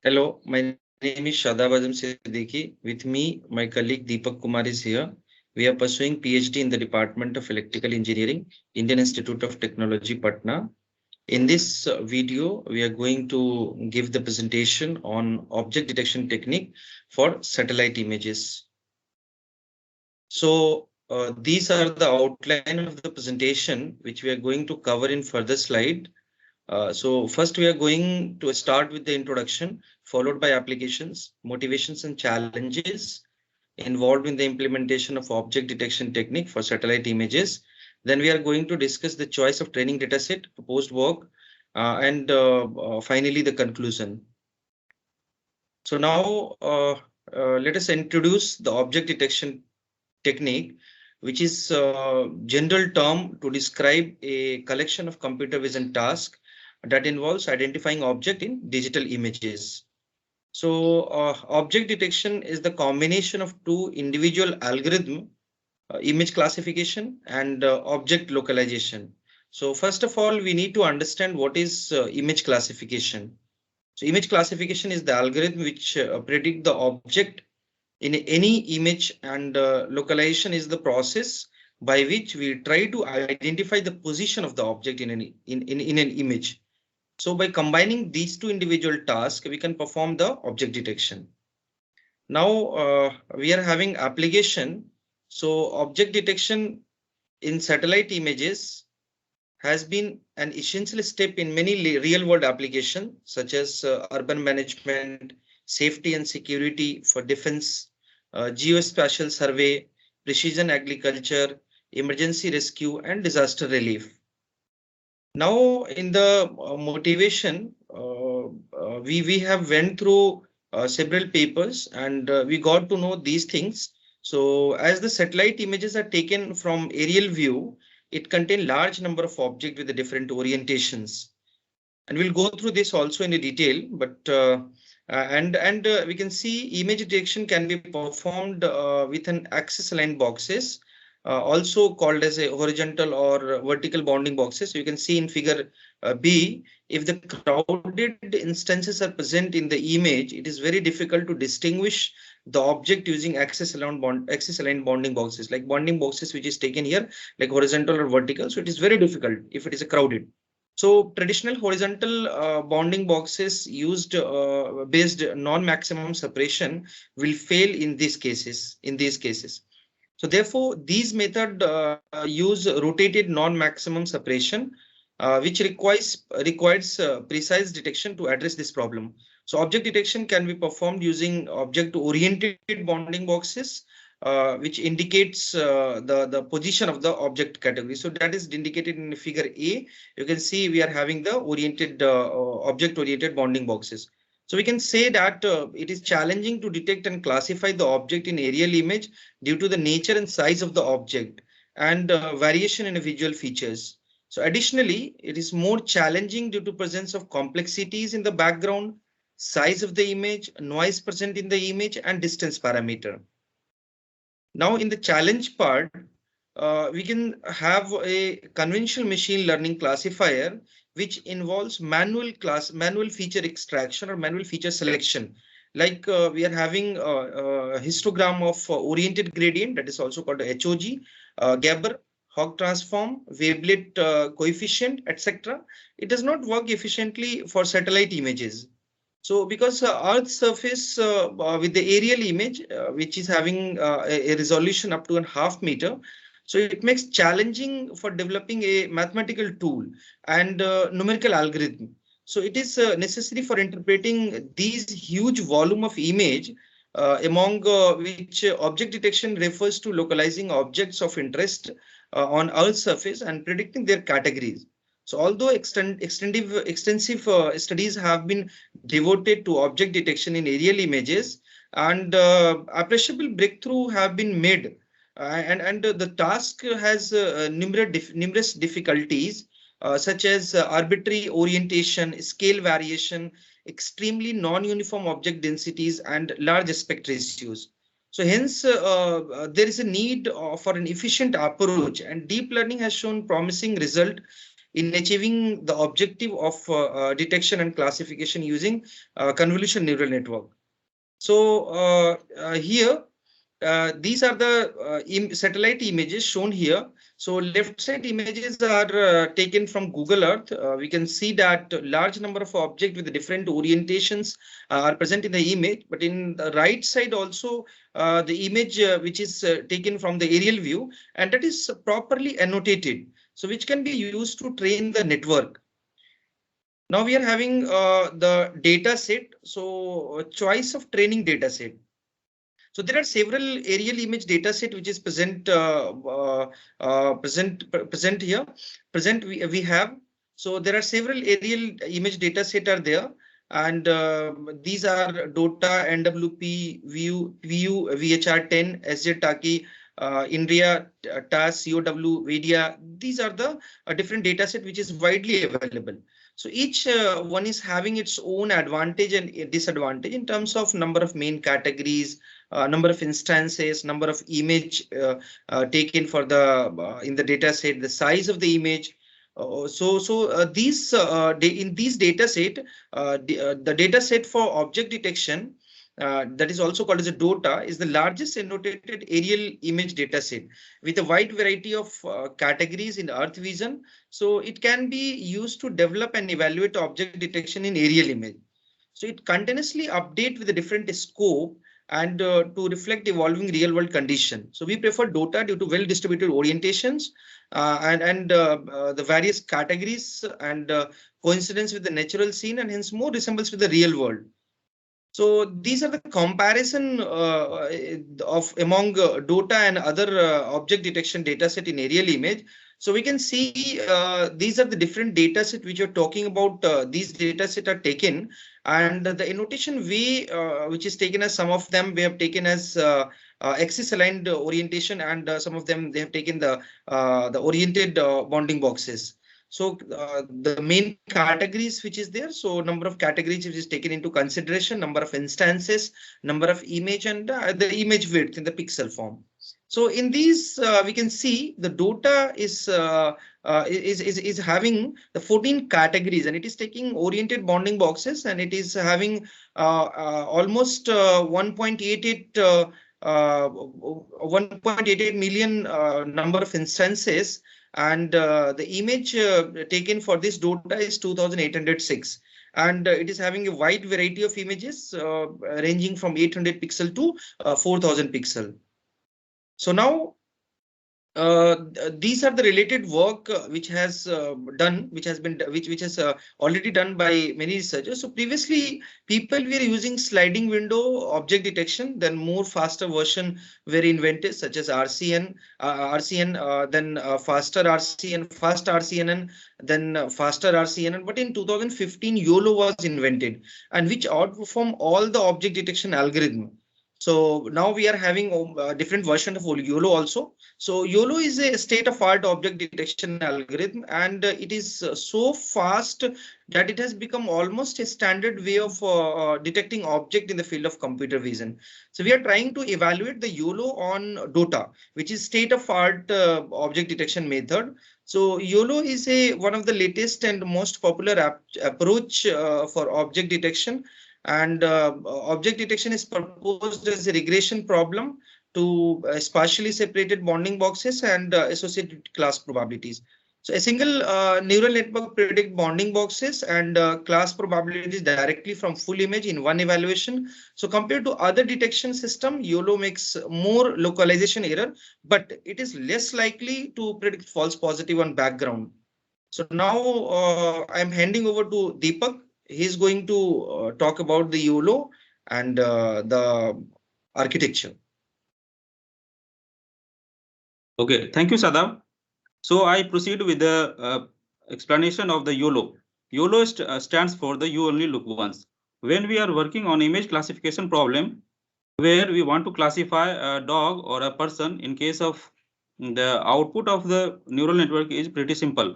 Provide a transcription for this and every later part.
Hello, my name is Shadab Azam Siddiqui. With me, my colleague Deepak Kumar is here. We are pursuing PhD in the Department of Electrical Engineering, Indian Institute of Technology, Patna. In this video, we are going to give the presentation on object detection technique for satellite images. So these are the outline of the presentation, which we are going to cover in further slide. So first we are going to start with the introduction, followed by applications, motivations and challenges involved in the implementation of object detection technique for satellite images. Then we are going to discuss the choice of training dataset, proposed work, and finally the conclusion. So now let us introduce the object detection technique, which is a general term to describe a collection of computer vision tasks that involves identifying object in digital images. So object detection is the combination of two individual algorithm, image classification and object localization. So first of all, we need to understand what is image classification. So image classification is the algorithm which predict the object in any image, and localization is the process by which we try to identify the position of the object in an image. So by combining these two individual tasks, we can perform the object detection. Now we are having application. So object detection in satellite images has been an essential step in many real world applications such as urban management, safety and security for defense, geospatial survey, precision agriculture, emergency rescue and disaster relief. Now in the motivation, we have went through several papers and we got to know these things. So as the satellite images are taken from aerial view, it contains large number of objects with the different orientations. And we'll go through this also in a detail, but we can see image detection can be performed with an axis aligned boxes, also called as a horizontal or vertical bounding boxes. So you can see in figure B, if the crowded instances are present in the image, it is very difficult to distinguish the object using axis aligned bounding boxes, like bounding boxes which is taken here, like horizontal or vertical. So it is very difficult if it is a crowded. So traditional horizontal bounding boxes used based non-maximum separation will fail in these cases. So therefore, these method use rotated non-maximum separation, which requires precise detection to address this problem. So object detection can be performed using object-oriented bounding boxes, which indicates the position of the object category. So that is indicated in figure A. You can see we are having the object-oriented bounding boxes. So we can say that it is challenging to detect and classify the object in aerial image due to the nature and size of the object and variation in visual features. So additionally, it is more challenging due to presence of complexities in the background, size of the image, noise present in the image, and distance parameter. Now in the challenge part, we can have a conventional machine learning classifier which involves manual feature extraction or manual feature selection. Like we are having a histogram of oriented gradient, that is also called HOG, Gabor, Hogg transform, wavelet coefficient, etc. It does not work efficiently for satellite images. So because Earth's surface with the aerial image, which is having a resolution up to 0.5 meter, so it makes challenging for developing a mathematical tool and numerical algorithm. So it is necessary for interpreting these huge volume of image, among which object detection refers to localizing objects of interest on Earth's surface and predicting their categories. So although extensive studies have been devoted to object detection in aerial images, and appreciable breakthrough have been made, and the task has numerous difficulties, such as arbitrary orientation, scale variation, extremely non-uniform object densities, and large aspect ratios. So hence, there is a need for an efficient approach, and deep learning has shown promising result in achieving the objective of detection and classification using convolution neural network. So here, these are the satellite images shown here. So left side images are taken from Google Earth. We can see that large number of objects with different orientations are present in the image. But in the right side also, the image which is taken from the aerial view, and that is properly annotated. So which can be used to train the network. Now we are having the data set. So choice of training data set. So there are several aerial image data set which is present here. Present we have. So there are several aerial image data set are there, and these are DOTA, NWP, VU, VHR10, SZ-TACI, INRIA, TAS, COW, VIDIA. These are the different data set which is widely available. So each one is having its own advantage and disadvantage in terms of number of main categories, number of instances, number of image taken for the in the data set, the size of the image. In these data set, the data set for object detection, that is also called as a DOTA, is the largest annotated aerial image data set with a wide variety of categories in Earth vision. So it can be used to develop and evaluate object detection in aerial image. So it continuously update with a different scope and to reflect evolving real world condition. So we prefer DOTA due to well distributed orientations and the various categories and coincidence with the natural scene, and hence more resembles with the real world. So these are the comparison of among DOTA and other object detection data set in aerial image. So we can see these are the different data set which you're talking about. These data set are taken, and the annotation way which is taken as, some of them we have taken as axis aligned orientation, and some of them they have taken the oriented bounding boxes. So the main categories which is there, so number of categories which is taken into consideration, number of instances, number of image, and the image width in the pixel form. So in these we can see the DOTA is having the 14 categories, and it is taking oriented bounding boxes, and it is having almost 1.88 million number of instances. And the image taken for this DOTA is 2806, and it is having a wide variety of images ranging from 800 pixel to 4000 pixel. So now these are the related work which has done, which has already done by many researchers. So previously people were using sliding window object detection, then more faster version were invented such as RCN, then faster RCN, fast RCNN, then faster RCNN. But in 2015 YOLO was invented, and which outperformed all the object detection algorithm. So now we are having a different version of YOLO also. So YOLO is a state-of-art object detection algorithm, and it is so fast that it has become almost a standard way of detecting object in the field of computer vision. So we are trying to evaluate the YOLO on DOTA, which is state-of-art object detection method. So YOLO is one of the latest and most popular approach for object detection. And object detection is proposed as a regression problem to spatially separated bounding boxes and associated class probabilities. So a single neural network predict bounding boxes and class probabilities directly from full image in one evaluation. So compared to other detection system, YOLO makes more localization error, but it is less likely to predict false positive on background. So now I'm handing over to Deepak. He's going to talk about the YOLO and the architecture. Okay, thank you, Sadam. So I proceed with the explanation of the YOLO. YOLO stands for the you only look once. When we are working on image classification problem, where we want to classify a dog or a person, in case of the output of the neural network is pretty simple.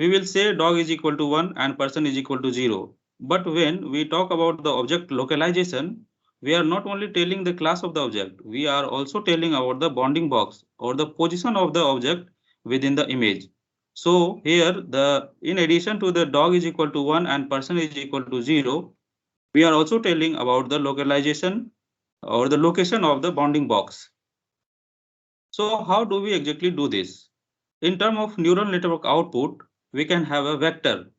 We will say dog is equal to 1 and person is equal to 0. But when we talk about the object localization, we are not only telling the class of the object, we are also telling about the bounding box or the position of the object within the image. So here in addition to the dog is equal to 1 and person is equal to 0, we are also telling about the localization or the location of the bounding box. So how do we exactly do this? In terms of neural network output, we can have a vector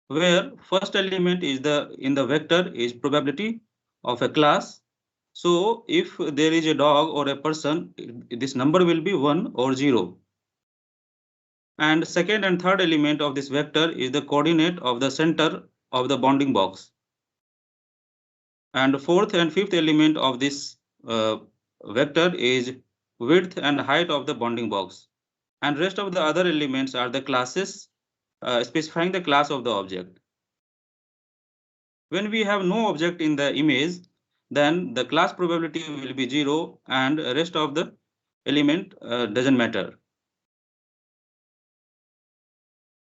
where first element is in the vector is probability of a class. So if there is a dog or a person, this number will be 1 or 0. And second and third element of this vector is the coordinate of the center of the bounding box. And fourth and fifth element of this vector is width and height of the bounding box. And rest of the other elements are the classes specifying the class of the object. When we have no object in the image, then the class probability will be 0 and rest of the element doesn't matter.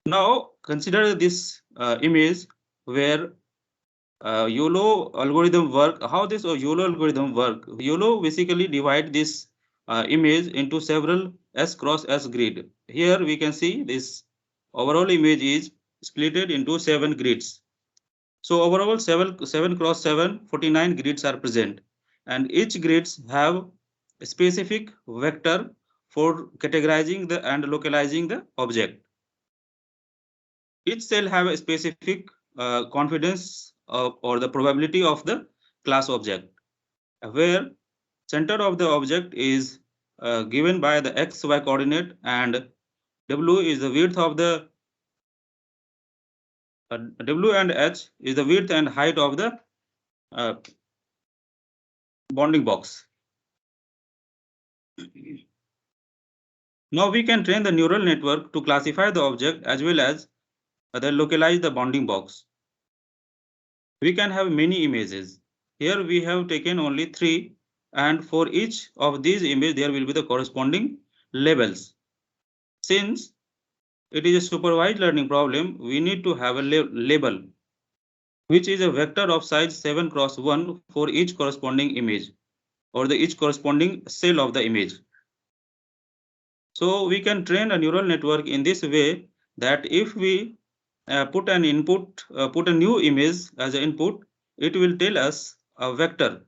Now consider this image where YOLO algorithm work. How this YOLO algorithm work? YOLO basically divide this image into several S cross S grid. Here we can see this overall image is splitted into 7 grids. So overall 7 cross 7, 49 grids are present, and each grids have a specific vector for categorizing the and localizing the object. Each cell have a specific confidence or the probability of the class object, where center of the object is given by the XY coordinate and W is the width of the W and H is the width and height of the bounding box. Now we can train the neural network to classify the object as well as localize the bounding box. We can have many images. Here we have taken only 3, and for each of these images there will be the corresponding labels. Since it is a supervised learning problem, we need to have a label, which is a vector of size 7 cross 1 for each corresponding image or each corresponding cell of the image. So we can train a neural network in this way that if we put an input, put a new image as an input, it will tell us a vector.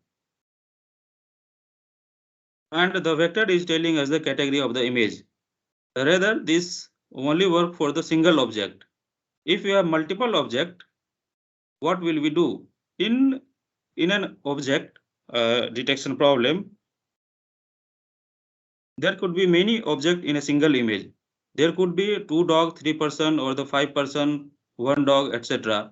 And the vector is telling us the category of the image. Rather, this only work for the single object. If we have multiple object, what will we do? In an object detection problem, there could be many objects in a single image. There could be 2 dogs, 3 person, or the 5 person, 1 dog, etc.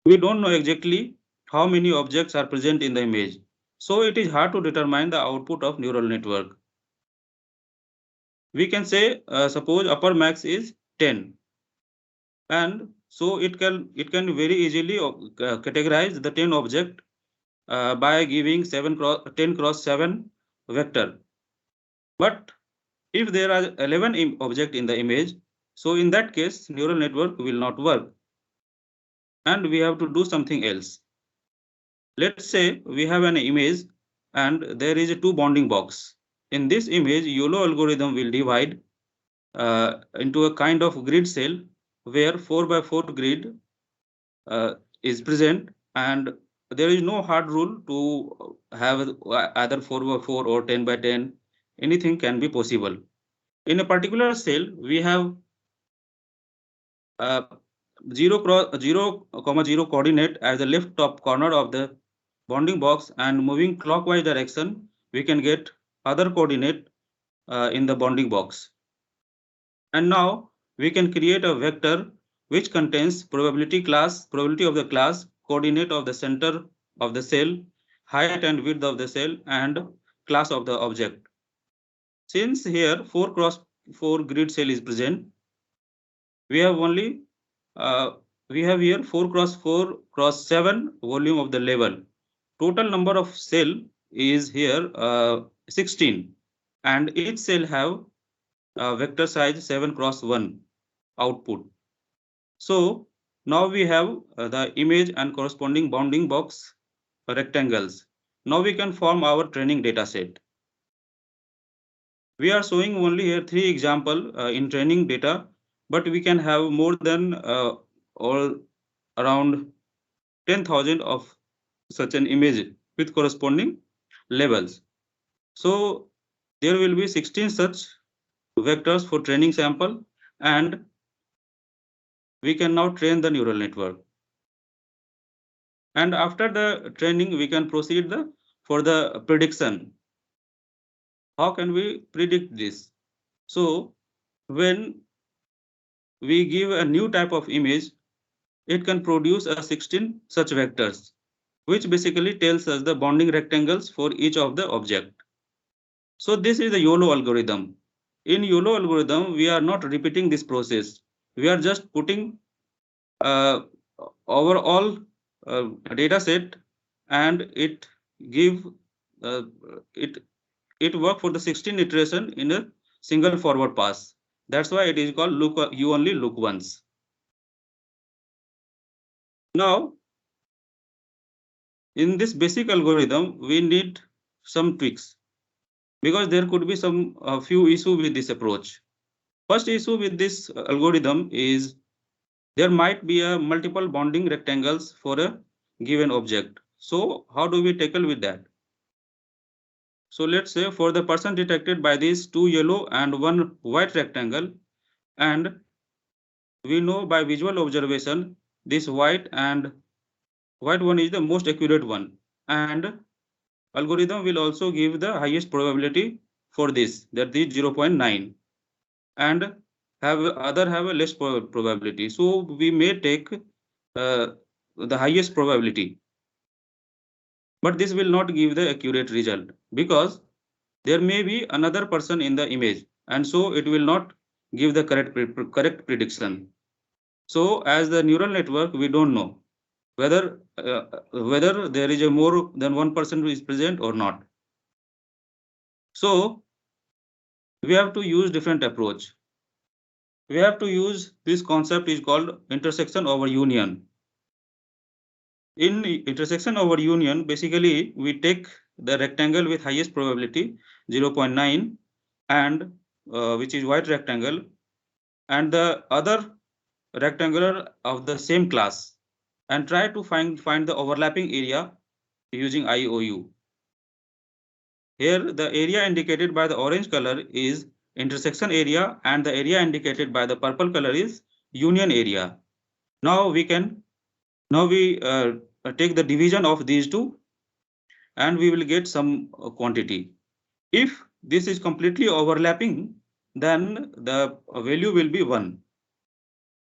We don't know exactly how many objects are present in the image. So it is hard to determine the output of neural network. We can say, suppose upper max is 10. And so it can very easily categorize the 10 object by giving 10 cross 7 vector. But if there are 11 object in the image, so in that case, neural network will not work. And we have to do something else. Let's say we have an image and there is a 2 bounding box. In this image, YOLO algorithm will divide into a kind of grid cell where 4 by 4 grid is present, and there is no hard rule to have either 4 by 4 or 10 by 10. Anything can be possible. In a particular cell, we have 0, 0 coordinate as the left top corner of the bounding box, and moving clockwise direction, we can get other coordinate in the bounding box. And now we can create a vector which contains probability of the class, coordinate of the center of the cell, height and width of the cell, and class of the object. Since here 4 cross 4 grid cell is present, we have only here 4 cross 4 cross 7 volume of the label. Total number of cell is here 16, and each cell have vector size 7 cross 1 output. So now we have the image and corresponding bounding box rectangles. Now we can form our training data set. We are showing only here 3 examples in training data but we can have more than or around 10,000 of such an image with corresponding labels. So there will be 16 such vectors for training sample, and we can now train the neural network. And after the training, we can proceed for the prediction. How can we predict this? So when we give a new type of image, it can produce a 16 such vectors, which basically tells us the bounding rectangles for each of the object. So this is the YOLO algorithm. In YOLO algorithm, we are not repeating this process. We are just putting overall data set, and it give it work for the 16 iteration in a single forward pass. That's why it is called you only look once. Now, in this basic algorithm, we need some tweaks because there could be some few issues with this approach. First issue with this algorithm is there might be a multiple bounding rectangles for a given object. So how do we tackle with that? So let's say for the person detected by these 2 yellow and 1 white rectangle, and we know by visual observation this white one is the most accurate one, and algorithm will also give the highest probability for this, that is 0.9, and have a less probability. So we may take the highest probability, but this will not give the accurate result because there may be another person in the image, and so it will not give the correct prediction. So as the neural network, we don't know whether there is a more than one person who is present or not. So we have to use different approach. We have to use this concept is called intersection over union. In intersection over union, basically we take the rectangle with highest probability 0.9 and which is white rectangle, and the other rectangular of the same class, and try to find the overlapping area using IOU. Here the area indicated by the orange color is intersection area, and the area indicated by the purple color is union area. Now we take the division of these two, and we will get some quantity. If this is completely overlapping, then the value will be 1.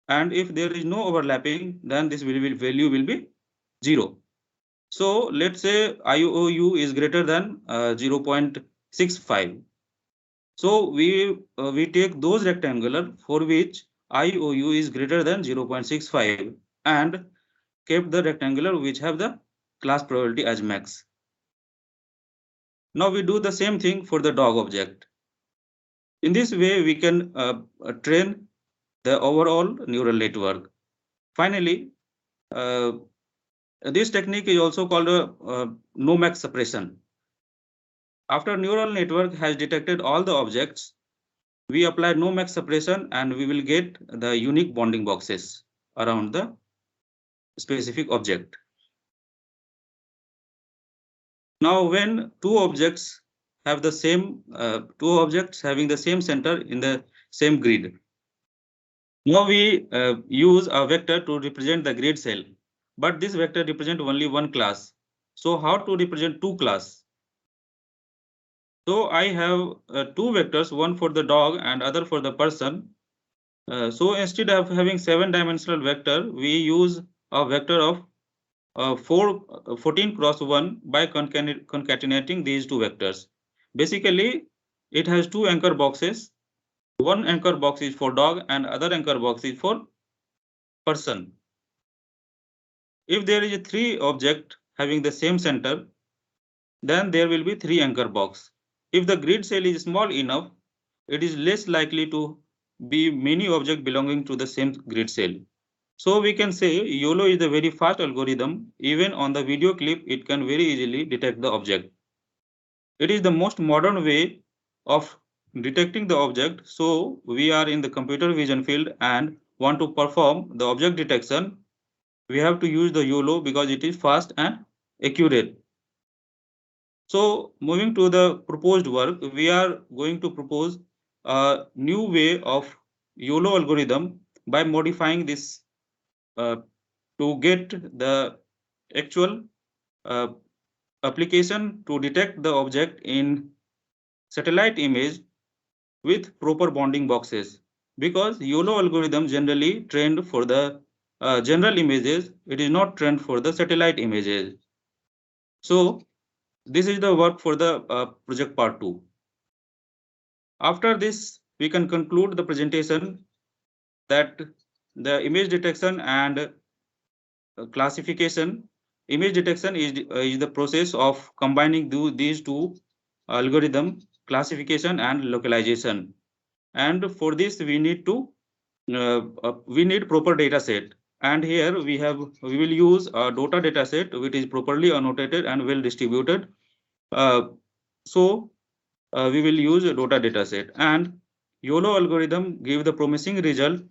And if there is no overlapping, then this value will be 0. So let's say IOU is greater than 0.65. So we take those rectangular for which IOU is greater than 0.65 and kept the rectangular which have the class probability as max. Now we do the same thing for the dog object. In this way, we can train the overall neural network. Finally, this technique is also called a no-max suppression. After neural network has detected all the objects, we apply no-max suppression and we will get the unique bounding boxes around the specific object. Now, when two objects having the same center in the same grid, now we use a vector to represent the grid cell, but this vector represents only one class. So how to represent two class? So I have two vectors, one for the dog and other for the person. So instead of having 7-dimensional vector, we use a vector of 14 cross 1 by concatenating these two vectors. Basically, it has two anchor boxes. One anchor box is for dog and other anchor box is for person. If there is a 3 object having the same center, then there will be 3 anchor box. If the grid cell is small enough, it is less likely to be many objects belonging to the same grid cell. So we can say YOLO is a very fast algorithm. Even on the video clip, it can very easily detect the object. It is the most modern way of detecting the object. So we are in the computer vision field and want to perform the object detection. We have to use the YOLO because it is fast and accurate. So moving to the proposed work, we are going to propose a new way of YOLO algorithm by modifying this to get the actual uh, application to detect the object in satellite image with proper bounding boxes, because YOLO algorithm generally trained for the general images. It is not trained for the satellite images. So this is the work for the project part 2. After this, we can conclude the presentation that the image detection and classification. Image detection is the process of combining these two algorithm, classification and localization. And for this, we need proper data set. And here we will use a DOTA data set which is properly annotated and well distributed. We will use a DOTA data set, and YOLO algorithm give the promising result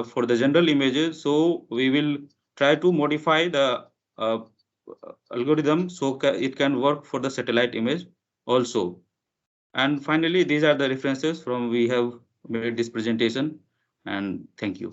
for the general images. So we will try to modify the algorithm so it can work for the satellite image also. And finally, these are the references from we have made this presentation, and thank you.